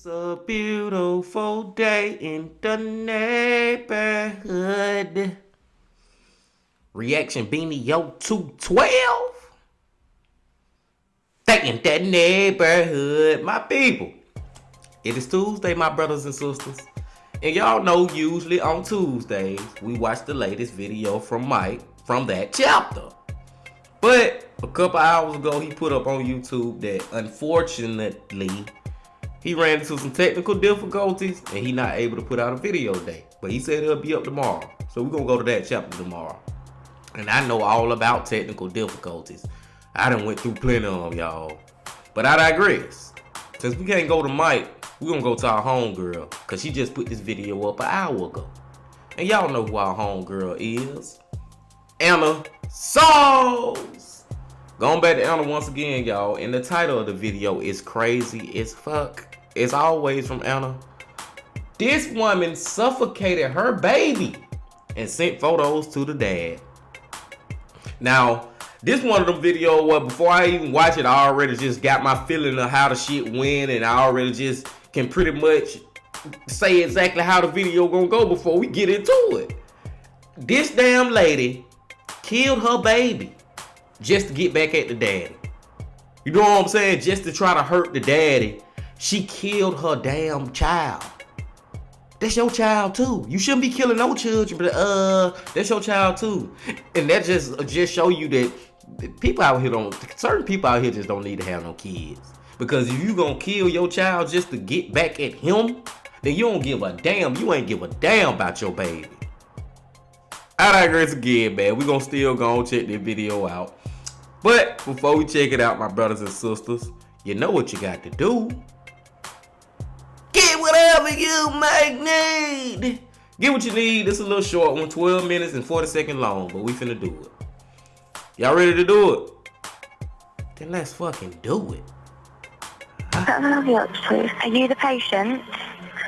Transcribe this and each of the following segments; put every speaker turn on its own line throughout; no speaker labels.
It's a beautiful day in the neighborhood. Reaction Beanie Yo 212. Day in the neighborhood, my people. It is Tuesday, my brothers and sisters. And y'all know usually on Tuesdays, we watch the latest video from Mike from that chapter. But a couple hours ago, he put up on YouTube that unfortunately, he ran into some technical difficulties and he not able to put out a video today. But he said it'll be up tomorrow. So we're going to go to that chapter tomorrow. And I know all about technical difficulties. I done went through plenty of them, y'all. But I digress. Since we can't go to Mike, we're going to go to our homegirl. Because she just put this video up an hour ago. And y'all know who our homegirl is. Annasolves. Going back to Anna once again, y'all. And the title of the video is crazy as fuck. It's always from Anna. This woman suffocated her baby and sent photos to the dad. Now, this one of them videos where before I even watch it, I already just got my feeling of how the shit went, and I already just can pretty much say exactly how the video gonna go before we get into it. This damn lady killed her baby just to get back at the daddy. You know what I'm saying? Just to try to hurt the daddy. She killed her damn child. That's your child too. You shouldn't be killing no children, but that's your child too. And that just show you that people out here certain people out here just don't need to have no kids. Because if you gonna kill your child just to get back at him, then you don't give a damn. You ain't give a damn about your baby. I digress again, man. We gonna still go check this video out. But before we check it out, my brothers and sisters, you know what you got to do. Get whatever you might need. Get what you need. It's a little short one, 12 minutes and 40 seconds long, but we finna do it. Y'all ready to do it? Then let's fucking do it.
Are you the patient?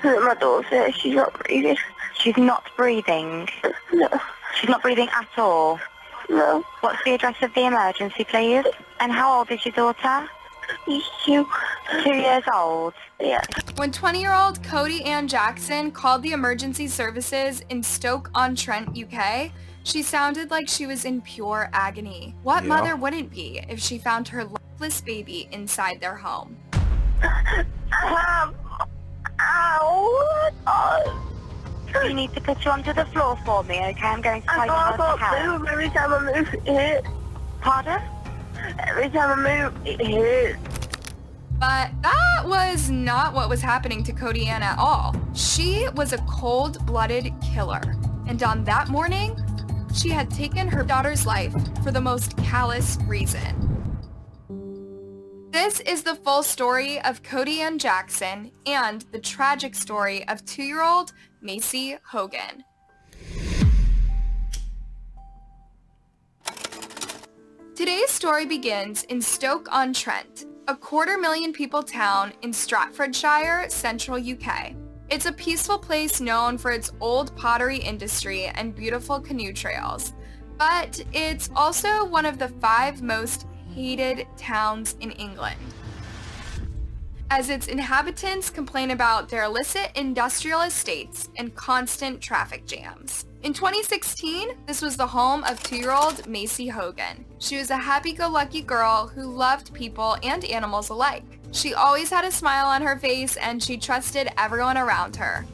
My daughter, she's not breathing.
She's not breathing.
No.
She's not breathing at all.
No.
What's the address of the emergency, please? And how old is your daughter?
She's 2.
2 years old.
Yeah.
When 20-year-old Cody Ann Jackson called the emergency services in Stoke-on-Trent, UK, she sounded like she was in pure agony. What mother wouldn't be if she found her lifeless baby inside their home?
Ow.
You need to put you onto the floor for me, okay? I'm going to try to
I
help.
can't move. Every time I move, it hurts.
Pardon?
Every time I move, it hurts.
But that was not what was happening to Cody Ann at all. She was a cold-blooded killer. And on that morning, she had taken her daughter's life for the most callous reason. This is the full story of Cody Ann Jackson and the tragic story of 2-year-old Macy Hogan. Today's story begins in Stoke-on-Trent, a 250,000 people town in Staffordshire, central UK. It's a peaceful place known for its old pottery industry and beautiful canoe trails, but it's also one of the 5 most hated towns in England, as its inhabitants complain about their illicit industrial estates and constant traffic jams. In 2016, this was the home of 2-year-old Macy Hogan. She was a happy-go-lucky girl who loved people and animals alike. She always had a smile on her face and she trusted everyone around her.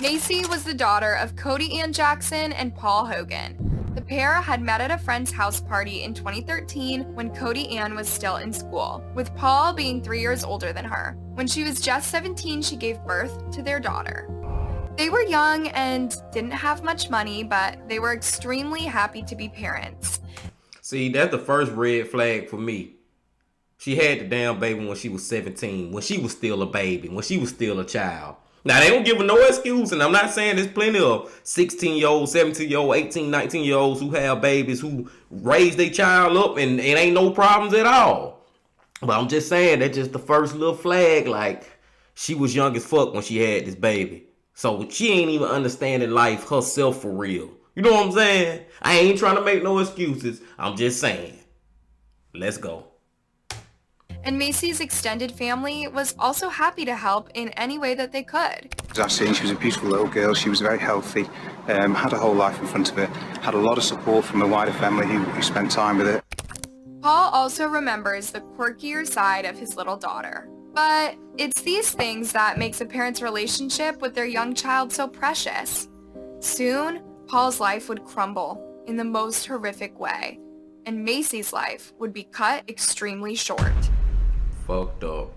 Macy was the daughter of Cody Ann Jackson and Paul Hogan. The pair had met at a friend's house party in 2013 when Cody Ann was still in school, with Paul being 3 years older than her. When she was just 17, she gave birth to their daughter. They were young and didn't have much money, but they were extremely happy to be parents.
See, that's the first red flag for me. She had the damn baby when she was 17, when she was still a baby, when she was still a child. Now, they don't give her no excuse, and I'm not saying there's plenty of 16-year-olds, 17-year-olds, 18, 19-year-olds who have babies who raise their child up and it ain't no problems at all. But I'm just saying that's just the first little flag, like, she was young as fuck when she had this baby. So she ain't even understanding life herself for real. You know what I'm saying? I ain't trying to make no excuses. I'm just saying. Let's go.
And Macy's extended family was also happy to help in any way that they could.
As I've seen, she was a beautiful little girl. She was very healthy, had a whole life in front of her, had a lot of support from her wider family who spent time with her.
Paul also remembers the quirkier side of his little daughter. But it's these things that makes a parent's relationship with their young child so precious. Soon, Paul's life would crumble in the most horrific way, and Macy's life would be cut extremely short.
Fucked up.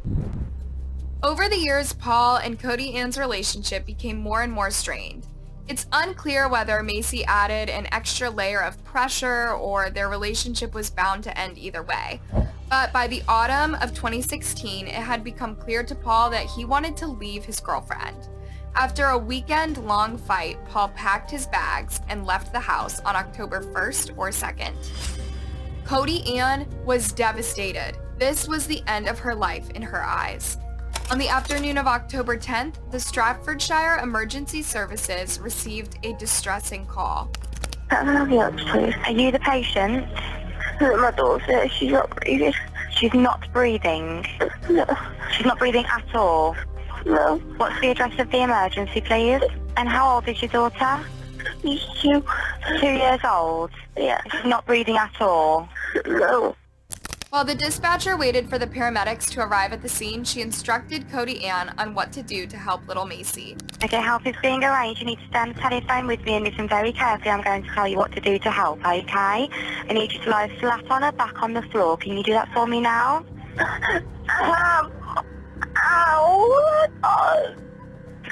Over the years, Paul and Cody Ann's relationship became more and more strained. It's unclear whether Macy added an extra layer of pressure or their relationship was bound to end either way. But by the autumn of 2016, it had become clear to Paul that he wanted to leave his girlfriend. After a weekend-long fight, Paul packed his bags and left the house on October 1st or 2nd. Cody Ann was devastated. This was the end of her life in her eyes. On the afternoon of October 10th, the Stratfordshire Emergency Services received a distressing call.
Ambulance, please.
Are you the patient?
My daughter, she's not breathing.
She's not breathing.
No,
She's not breathing at all.
no.
What's the address of the emergency, please? And how old is your daughter?
She's 2.
2 years old.
Yeah,
She's not breathing at all.
no.
While the dispatcher waited for the paramedics to arrive at the scene, she instructed Cody Ann on what to do to help little Macy.
Okay, help is being arranged. You need to stay on the telephone with me and listen very carefully. I'm going to tell you what to do to help, okay? I need you to lie flat on her back on the floor. Can you do that for me now?
Ow!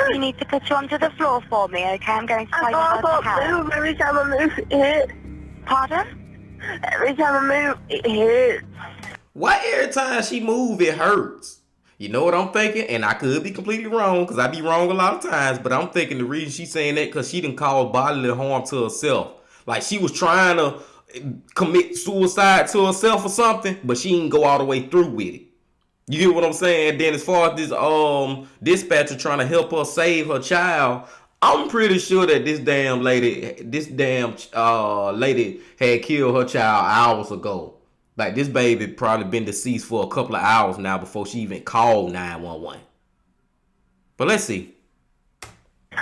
You need to put you onto the floor for me, okay? I'm going to tell
I
you how to
can't
help.
move. Every time I move, it hurts.
Pardon?
Every time I move, it hurts.
Why every time she move, it hurts? You know what I'm thinking? And I could be completely wrong, because I be wrong a lot of times, but I'm thinking the reason she's saying that because she didn't cause bodily harm to herself. Like she was trying to commit suicide to herself or something, but she didn't go all the way through with it. You get what I'm saying? Then as far as this dispatcher trying to help her save her child, I'm pretty sure that this damn lady had killed her child hours ago. Like this baby probably been deceased for a couple of hours now before she even called 911. But let's see.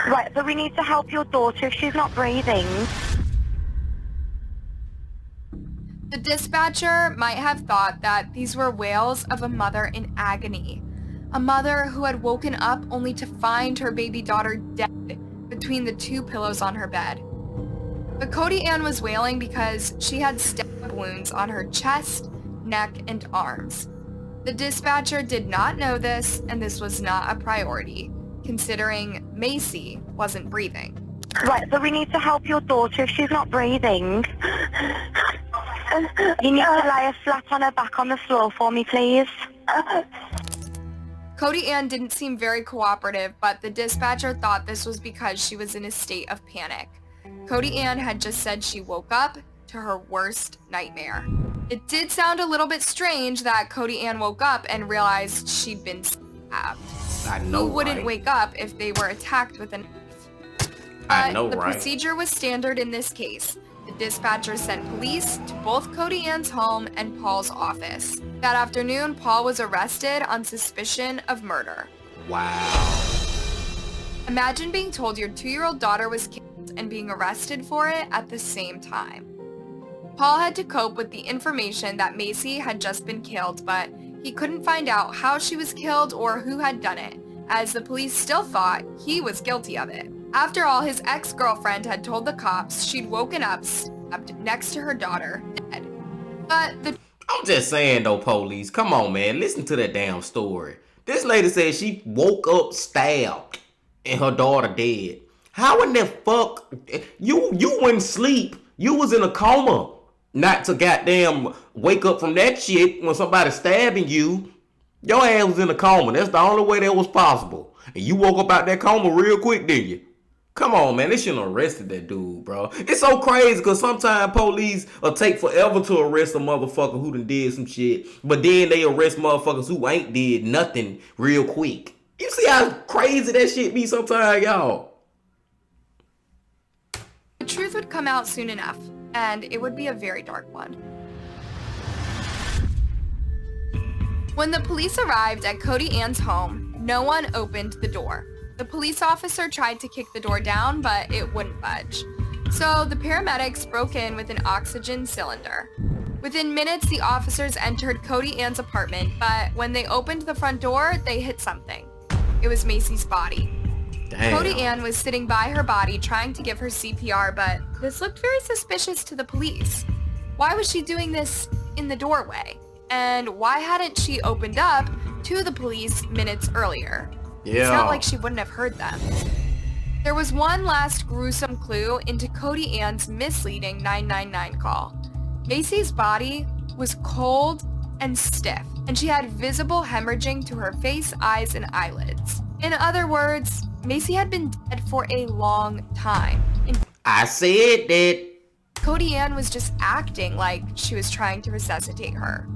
Right, but we need to help your daughter if she's not breathing.
The dispatcher might have thought that these were wails of a mother in agony. A mother who had woken up only to find her baby daughter dead between the 2 pillows on her bed. But Cody Ann was wailing because she had stab wounds on her chest, neck, and arms. The dispatcher did not know this, and this was not a priority, considering Macy wasn't breathing.
Right, but we need to help your daughter if she's not breathing. You need to lie her flat on her back on the floor for me, please.
Cody Ann didn't seem very cooperative, but the dispatcher thought this was because she was in a state of panic. Cody Ann had just said she woke up to her worst nightmare. It did sound a little bit strange that Cody Ann woke up and realized she'd been stabbed.
I know,
Who wouldn't
right?
wake up if they were attacked with a knife?
I
But
know,
the
right?
procedure was standard in this case. The dispatcher sent police to both Cody Ann's home and Paul's office. That afternoon, Paul was arrested on suspicion of murder.
Wow.
Imagine being told your 2-year-old daughter was killed and being arrested for it at the same time. Paul had to cope with the information that Macy had just been killed, but he couldn't find out how she was killed or who had done it, as the police still thought he was guilty of it. After all, his ex-girlfriend had told the cops she'd woken up stabbed next to her daughter, dead. But the
I'm just saying though, police, come on, man, listen to that damn story. This lady said she woke up stabbed and her daughter dead. How in the fuck you wouldn't sleep? You was in a coma. Not to goddamn wake up from that shit when somebody's stabbing you. Your ass was in a coma. That's the only way that was possible. And you woke up out that coma real quick, didn't you? Come on, man. They shouldn't have arrested that dude, bro. It's so crazy because sometimes police will take forever to arrest a motherfucker who done did some shit. But then they arrest motherfuckers who ain't did nothing real quick. You see how crazy that shit be sometimes, y'all?
The truth would come out soon enough, and it would be a very dark one. When the police arrived at Cody Ann's home, no one opened the door. The police officer tried to kick the door down, but it wouldn't budge. So the paramedics broke in with an oxygen cylinder. Within minutes, the officers entered Cody Ann's apartment, but when they opened the front door, they hit something. It was Macy's body.
Damn.
Cody Ann was sitting by her body trying to give her CPR, but this looked very suspicious to the police. Why was she doing this in the doorway? And why hadn't she opened up to the police minutes earlier?
Yeah.
It's not like she wouldn't have heard them. There was one last gruesome clue into Cody Ann's misleading 999 call. Macy's body was cold and stiff, and she had visible hemorrhaging to her face, eyes, and eyelids. In other words, Macy had been dead for a long time. And
I said that.
Cody Ann was just acting like she was trying to resuscitate her.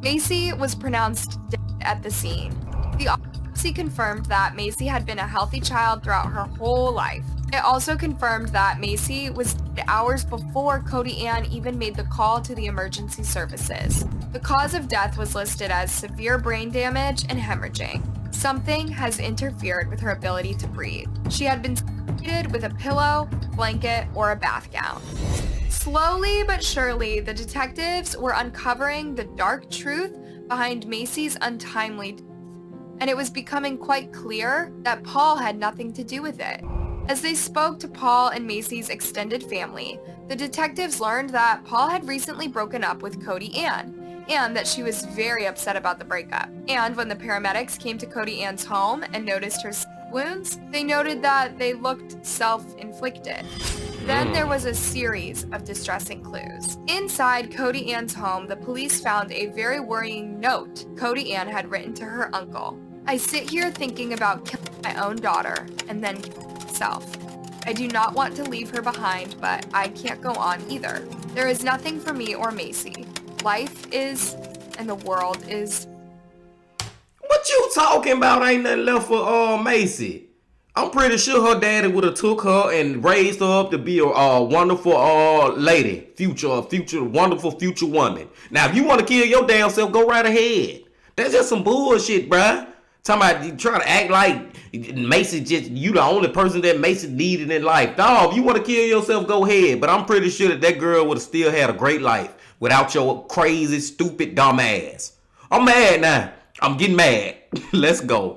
Macy was pronounced dead at the scene. The autopsy confirmed that Macy had been a healthy child throughout her whole life. It also confirmed that Macy was dead hours before Cody Ann even made the call to the emergency services. The cause of death was listed as severe brain damage and hemorrhaging. Something has interfered with her ability to breathe. She had been suffocated with a pillow, blanket, or a bath gown. Slowly but surely, the detectives were uncovering the dark truth behind Macy's untimely death, and it was becoming quite clear that Paul had nothing to do with it. As they spoke to Paul and Macy's extended family, the detectives learned that Paul had recently broken up with Cody Ann, and that she was very upset about the breakup. And when the paramedics came to Cody Ann's home and noticed her wounds, they noted that they looked self-inflicted. Then there was a series of distressing clues. Inside Cody Ann's home, the police found a very worrying note Cody Ann had written to her uncle. "I sit here thinking about killing my own daughter and then killing myself. I do not want to leave her behind, but I can't go on either. There is nothing for me or Macy. Life is, and the world is."
What you talking about? Ain't nothing left for Macy. I'm pretty sure her daddy would have took her and raised her up to be a wonderful lady, future wonderful future woman. Now, if you want to kill your damn self, go right ahead. That's just some bullshit, bruh. Talking about you trying to act like Macy just you the only person that Macy needed in life. Dog, if you want to kill yourself, go ahead. But I'm pretty sure that girl would have still had a great life without your crazy, stupid, dumb ass. I'm mad now. I'm getting mad. Let's go.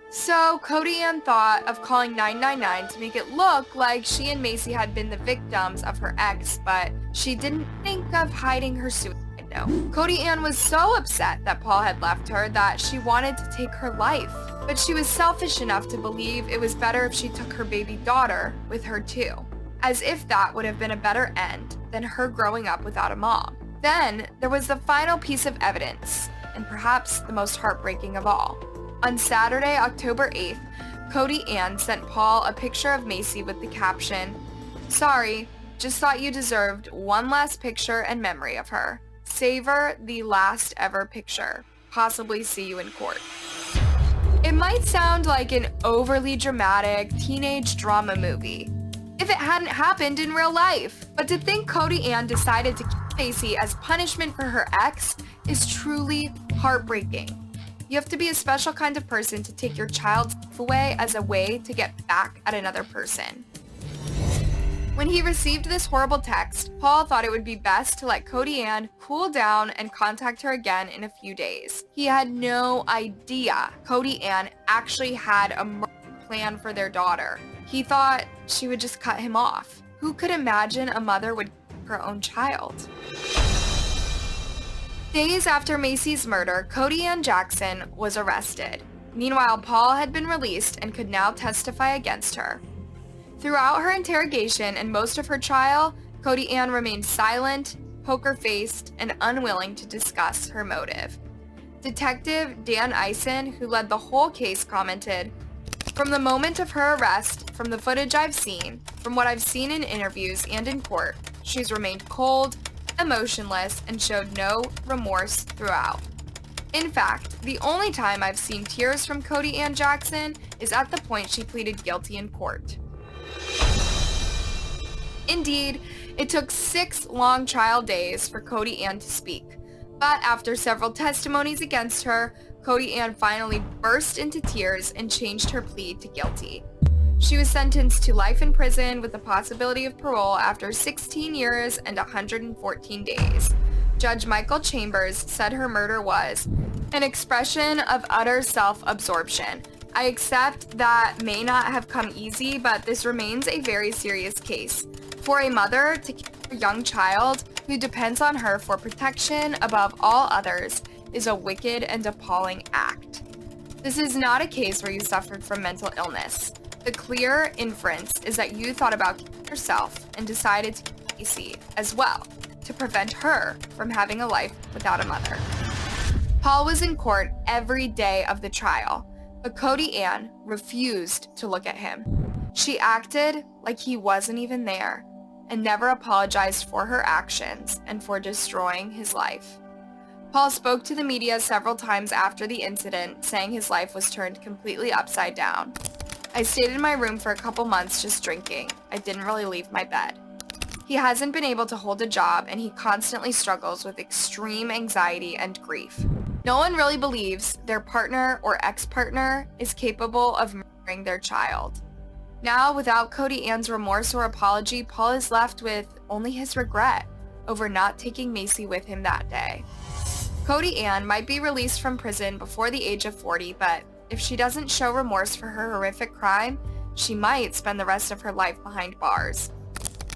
So Cody Ann thought of calling 999 to make it look like she and Macy had been the victims of her ex, but she didn't think of hiding her suicide note. Cody Ann was so upset that Paul had left her that she wanted to take her life, but she was selfish enough to believe it was better if she took her baby daughter with her too, as if that would have been a better end than her growing up without a mom. Then there was the final piece of evidence, and perhaps the most heartbreaking of all. On Saturday, October 8th, Cody Ann sent Paul a picture of Macy with the caption, "Sorry, just thought you deserved one last picture and memory of her. Savor the last ever picture. Possibly see you in court." It might sound like an overly dramatic teenage drama movie if it hadn't happened in real life. But to think Cody Ann decided to kill Macy as punishment for her ex is truly heartbreaking. You have to be a special kind of person to take your child's life away as a way to get back at another person. When he received this horrible text, Paul thought it would be best to let Cody Ann cool down and contact her again in a few days. He had no idea Cody Ann actually had a murder plan for their daughter. He thought she would just cut him off. Who could imagine a mother would kill her own child? Days after Macy's murder, Cody Ann Jackson was arrested. Meanwhile, Paul had been released and could now testify against her. Throughout her interrogation and most of her trial, Cody Ann remained silent, poker-faced, and unwilling to discuss her motive. Detective Dan Eisen, who led the whole case, commented, "From the moment of her arrest, from the footage I've seen, from what I've seen in interviews and in court, she's remained cold, emotionless, and showed no remorse throughout. In fact, the only time I've seen tears from Cody Ann Jackson is at the point she pleaded guilty in court." Indeed, it took 6 long trial days for Cody Ann to speak, but after several testimonies against her, Cody Ann finally burst into tears and changed her plea to guilty. She was sentenced to life in prison with the possibility of parole after 16 years and 114 days. Judge Michael Chambers said her murder was an expression of utter self-absorption. "I accept that may not have come easy, but this remains a very serious case. For a mother to kill her young child who depends on her for protection above all others is a wicked and appalling act. This is not a case where you suffered from mental illness. The clear inference is that you thought about killing yourself and decided to kill Casey as well, to prevent her from having a life without a mother." Paul was in court every day of the trial, but Cody Ann refused to look at him. She acted like he wasn't even there and never apologized for her actions and for destroying his life. Paul spoke to the media several times after the incident, saying his life was turned completely upside down. "I stayed in my room for a couple months just drinking. I didn't really leave my bed." He hasn't been able to hold a job, and he constantly struggles with extreme anxiety and grief. No one really believes their partner or ex-partner is capable of murdering their child. Now, without Cody Ann's remorse or apology, Paul is left with only his regret over not taking Macy with him that day. Cody Ann might be released from prison before the age of 40, but if she doesn't show remorse for her horrific crime, she might spend the rest of her life behind bars.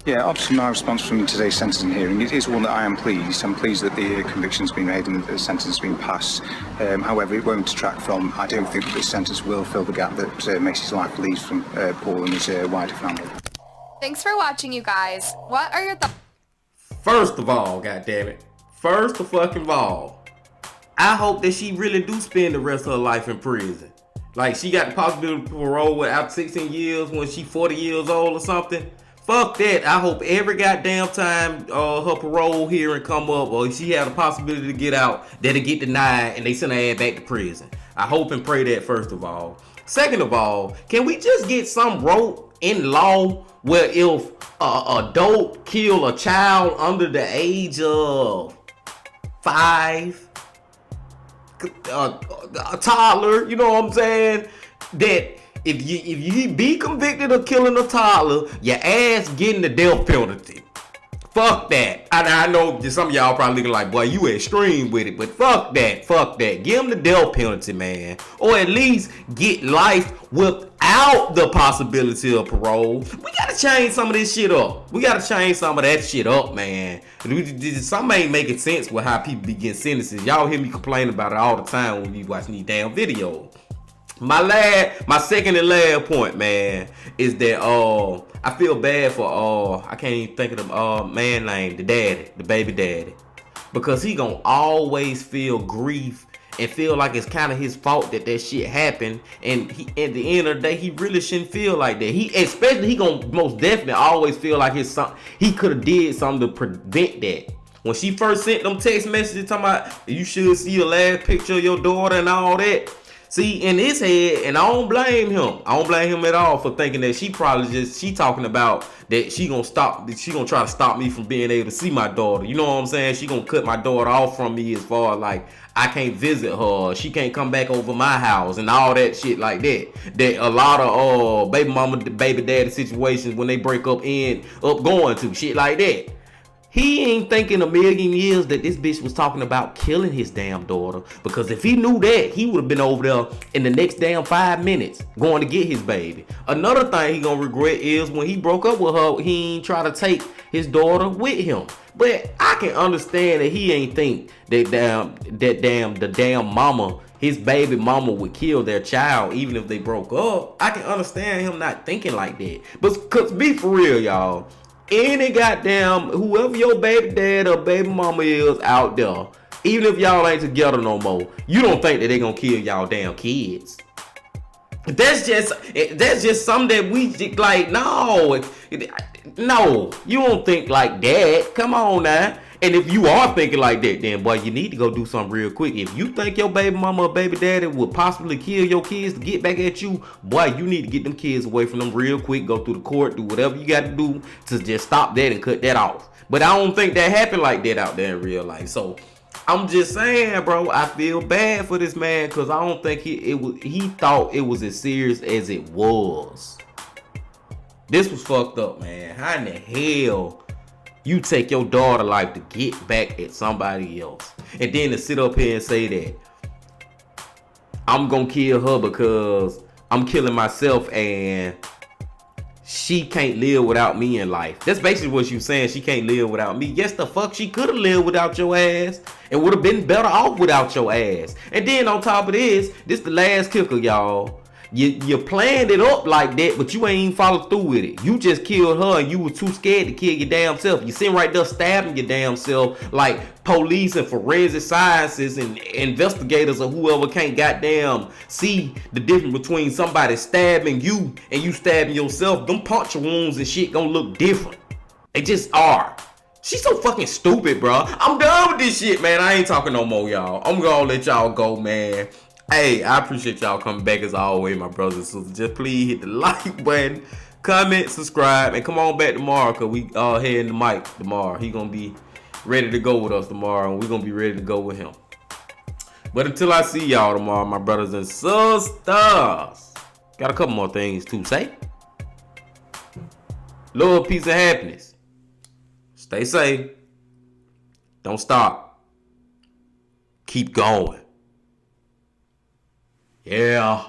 Yeah, obviously my response from today's sentencing hearing, it is one that I am pleased. I'm pleased that the conviction's been made and that the sentence has been passed. However, it won't detract from, I don't think that this sentence will fill the gap that Macy's life leaves from Paul and his wider family.
Thanks for watching, you guys. What are your thoughts?
First of all, goddammit. First of fucking all, I hope that she really do spend the rest of her life in prison. Like, she got the possibility of parole without 16 years when she 40 years old or something. Fuck that. I hope every goddamn time her parole hearing come up or she had a possibility to get out, that it get denied and they send her ass back to prison. I hope and pray that, first of all. Second of all, can we just get some rope in law where if an adult kill a child under the age of 5, a toddler, you know what I'm saying, that if you be convicted of killing a toddler, your ass getting the death penalty. Fuck that. I know some of y'all probably looking like, boy, you extreme with it, but fuck that. Fuck that. Give them the death penalty, man. Or at least get life without the possibility of parole. We gotta change some of this shit up. We gotta change some of that shit up, man. Something ain't making sense with how people be getting sentences. Y'all hear me complain about it all the time when we watching these damn videos. My second and last point, man, is that I feel bad for I can't even think of the man name, the baby daddy, because he gonna always feel grief and feel like it's kind of his fault that shit happened, and he, at the end of the day, he really shouldn't feel like that. He gonna most definitely always feel like he could have did something to prevent that. When she first sent them text messages talking about you should see the last picture of your daughter and all that. See, in his head, and I don't blame him. I don't blame him at all for thinking that she talking about that she gonna try to stop me from being able to see my daughter. You know what I'm saying? She gonna cut my daughter off from me as far as like I can't visit her, she can't come back over my house and all that shit like that. That a lot of baby mama, baby daddy situations when they break up end up going to shit like that. He ain't thinking a million years that this bitch was talking about killing his damn daughter. Because if he knew that, he would have been over there in the next damn 5 minutes going to get his baby. Another thing he gonna regret is when he broke up with her, he ain't try to take his daughter with him. But I can understand that he ain't think that the damn mama, his baby mama would kill their child even if they broke up, I can understand him not thinking like that. But cause be for real, y'all. Any goddamn whoever your baby dad or baby mama is out there, even if y'all ain't together no more, you don't think that they gonna kill y'all damn kids. That's just something that we like. No, you don't think like that. Come on now. And if you are thinking like that, then boy, you need to go do something real quick. If you think your baby mama or baby daddy would possibly kill your kids to get back at you, boy, you need to get them kids away from them real quick. Go through the court, do whatever you got to do to just stop that and cut that off. But I don't think that happened like that out there in real life. So I'm just saying, bro, I feel bad for this man because I don't think he thought it was as serious as it was. This was fucked up, man. How in the hell you take your daughter's life to get back at somebody else? And then to sit up here and say that I'm gonna kill her because I'm killing myself and she can't live without me in life. That's basically what you saying. She can't live without me. Yes, the fuck she could have lived without your ass and would have been better off without your ass. And then on top of this the last kicker, y'all. You planned it up like that, but you ain't even followed through with it. You just killed her and you were too scared to kill your damn self. You sitting right there stabbing your damn self like police and forensic sciences and investigators or whoever can't goddamn see the difference between somebody stabbing you and you stabbing yourself. Them puncture wounds and shit gonna look different. They just are. She's so fucking stupid, bro. I'm done with this shit, man. I ain't talking no more, y'all. I'm gonna let y'all go, man. Hey, I appreciate y'all coming back as always, my brothers and sisters. Just please hit the like button, comment, subscribe, and come on back tomorrow because we heading to Mike tomorrow. He gonna be ready to go with us tomorrow, and we gonna be ready to go with him. But until I see y'all tomorrow, my brothers and sisters, got a couple more things to say. Love, peace, and happiness. Stay safe. Don't stop. Keep going. Yeah.